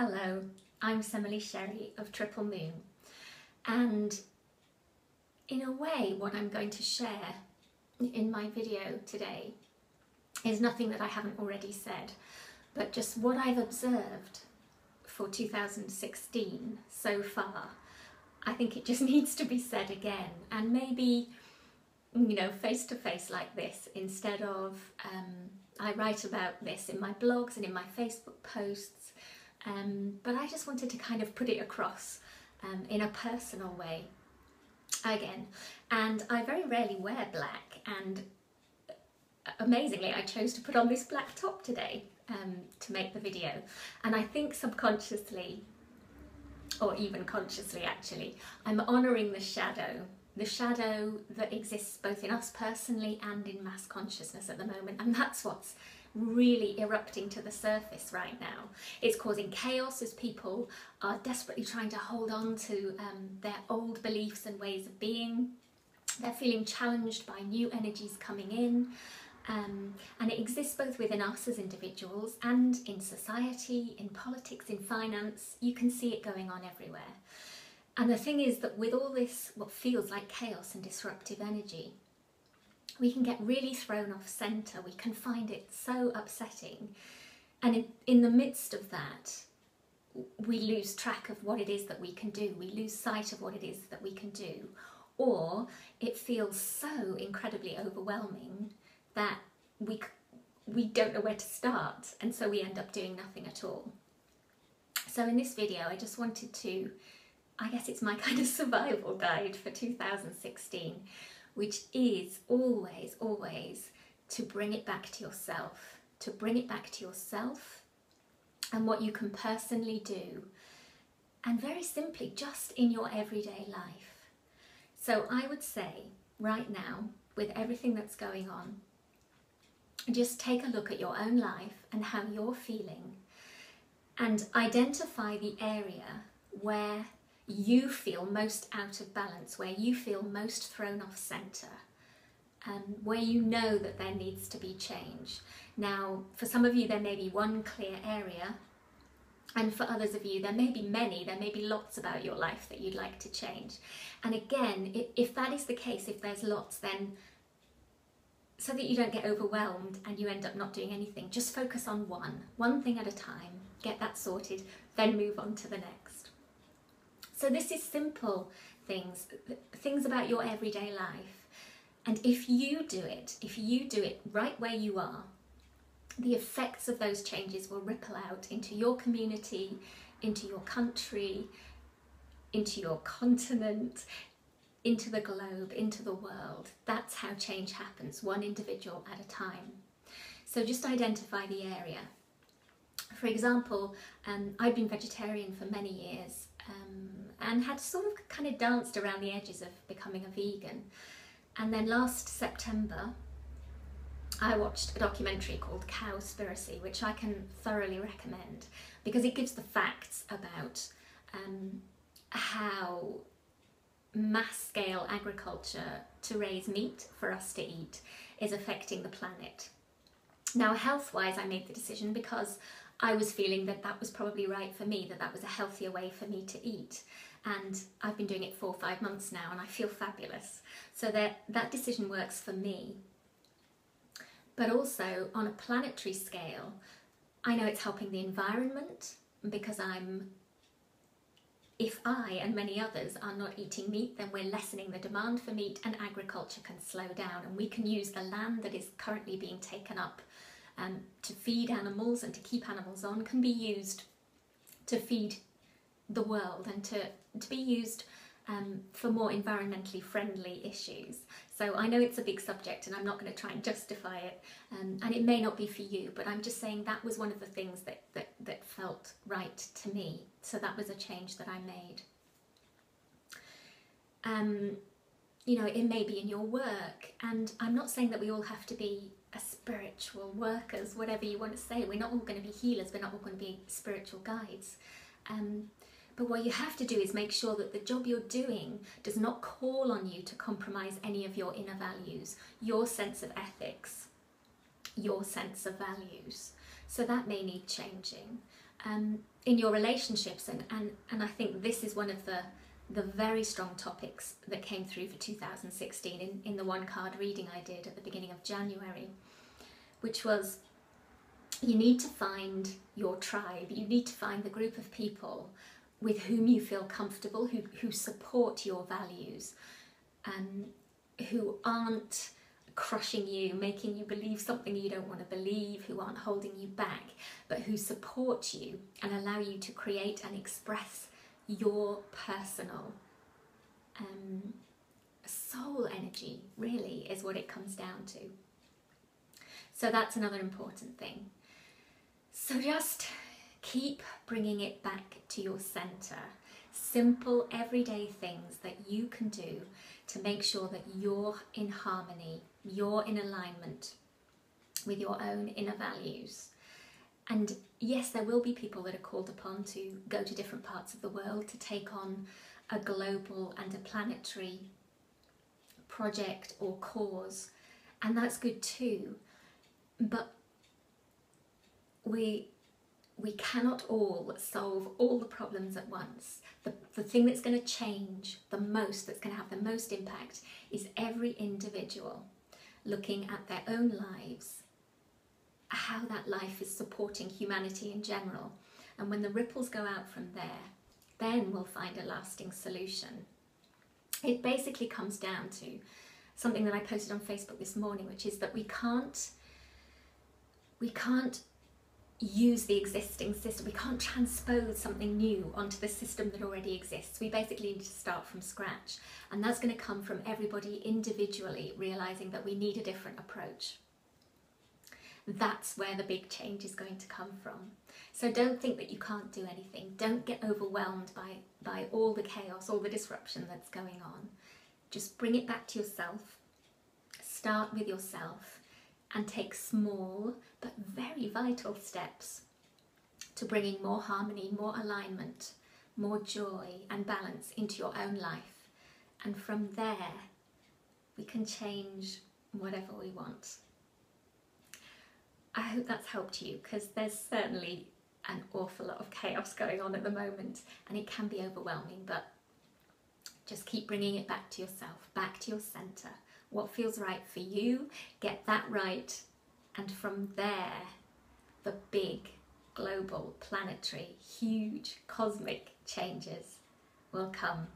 Hello, I'm Semele Sherry of Triple Moon, and in a way what I'm going to share in my video today is nothing that I haven't already said, but just what I've observed for 2016 so far. I think it just needs to be said again, and maybe, face to face like this instead of I write about this in my blogs and in my Facebook posts, but I just wanted to kind of put it across in a personal way again. And I very rarely wear black, and amazingly I chose to put on this black top today to make the video, and I think subconsciously, or even consciously actually, I'm honouring the shadow that exists both in us personally and in mass consciousness at the moment, and that's what's really erupting to the surface right now. It's causing chaos as people are desperately trying to hold on to their old beliefs and ways of being. They're feeling challenged by new energies coming in, and it exists both within us as individuals and in society, in politics, in finance. You can see it going on everywhere. And the thing is that with all this, what feels like chaos and disruptive energy, we can get really thrown off centre. We can find it so upsetting. And in the midst of that, we lose track of what it is that we can do. We lose sight of what it is that we can do. Or it feels so incredibly overwhelming that we don't know where to start. And so we end up doing nothing at all. So in this video, I just wanted to, I guess it's my kind of survival guide for 2016, which is always to bring it back to yourself, and what you can personally do, and very simply just in your everyday life. So I would say right now, with everything that's going on, just take a look at your own life and how you're feeling, and identify the area where you feel most out of balance, where you feel most thrown off centre, where you know that there needs to be change. Now, for some of you there may be one clear area, and for others of you there may be many, there may be lots about your life that you'd like to change. And again, if that is the case, if there's lots, then so that you don't get overwhelmed and you end up not doing anything, just focus on one thing at a time, get that sorted, then move on to the next. So this is simple things about your everyday life. And if you do it right where you are, the effects of those changes will ripple out into your community, into your country, into your continent, into the globe, into the world. That's how change happens, one individual at a time. So just identify the area. For example, I've been vegetarian for many years, and had sort of kind of danced around the edges of becoming a vegan. And then last September, I watched a documentary called Cowspiracy, which I can thoroughly recommend, because it gives the facts about how mass-scale agriculture to raise meat for us to eat is affecting the planet. Now, health-wise, I made the decision because I was feeling that that was probably right for me, that was a healthier way for me to eat. And I've been doing it 4 or 5 months now, and I feel fabulous. So that decision works for me. But also, on a planetary scale, I know it's helping the environment, because if I and many others are not eating meat, then we're lessening the demand for meat, and agriculture can slow down, and we can use the land that is currently being taken up to feed animals and to keep animals on, can be used to feed the world and to be used for more environmentally friendly issues. So I know it's a big subject, and I'm not going to try and justify it, and it may not be for you, but I'm just saying that was one of the things that felt right to me. So that was a change that I made. It may be in your work, and I'm not saying that we all have to be a spiritual workers, whatever you want to say. We're not all going to be healers, we're not all going to be spiritual guides. But what you have to do is make sure that the job you're doing does not call on you to compromise any of your inner values, your sense of ethics, your sense of values. So that may need changing. in your relationships, and I think this is one of the very strong topics that came through for 2016 in the one card reading I did at the beginning of January, which was, you need to find your tribe, you need to find the group of people with whom you feel comfortable, who support your values, who aren't crushing you, making you believe something you don't want to believe, who aren't holding you back, but who support you and allow you to create and express your personal soul energy, really, is what it comes down to. So that's another important thing. So just keep bringing it back to your center. Simple, everyday things that you can do to make sure that you're in harmony, you're in alignment with your own inner values. And yes, there will be people that are called upon to go to different parts of the world to take on a global and a planetary project or cause, and that's good too. But we cannot all solve all the problems at once. The thing that's going to change the most, that's going to have the most impact, is every individual looking at their own lives, how that life is supporting humanity in general. And when the ripples go out from there, then we'll find a lasting solution. It basically comes down to something that I posted on Facebook this morning, which is that we can't use the existing system. We can't transpose something new onto the system that already exists. We basically need to start from scratch. And that's going to come from everybody individually realizing that we need a different approach. That's where the big change is going to come from. So don't think that you can't do anything. Don't get overwhelmed by all the chaos, all the disruption that's going on. Just bring it back to yourself. Start with yourself and take small but very vital steps to bringing more harmony, more alignment, more joy and balance into your own life. And from there, we can change whatever we want. I hope that's helped you, because there's certainly an awful lot of chaos going on at the moment and it can be overwhelming, but just keep bringing it back to yourself, back to your center. What feels right for you, get that right, and from there, the big, global, planetary, huge, cosmic changes will come.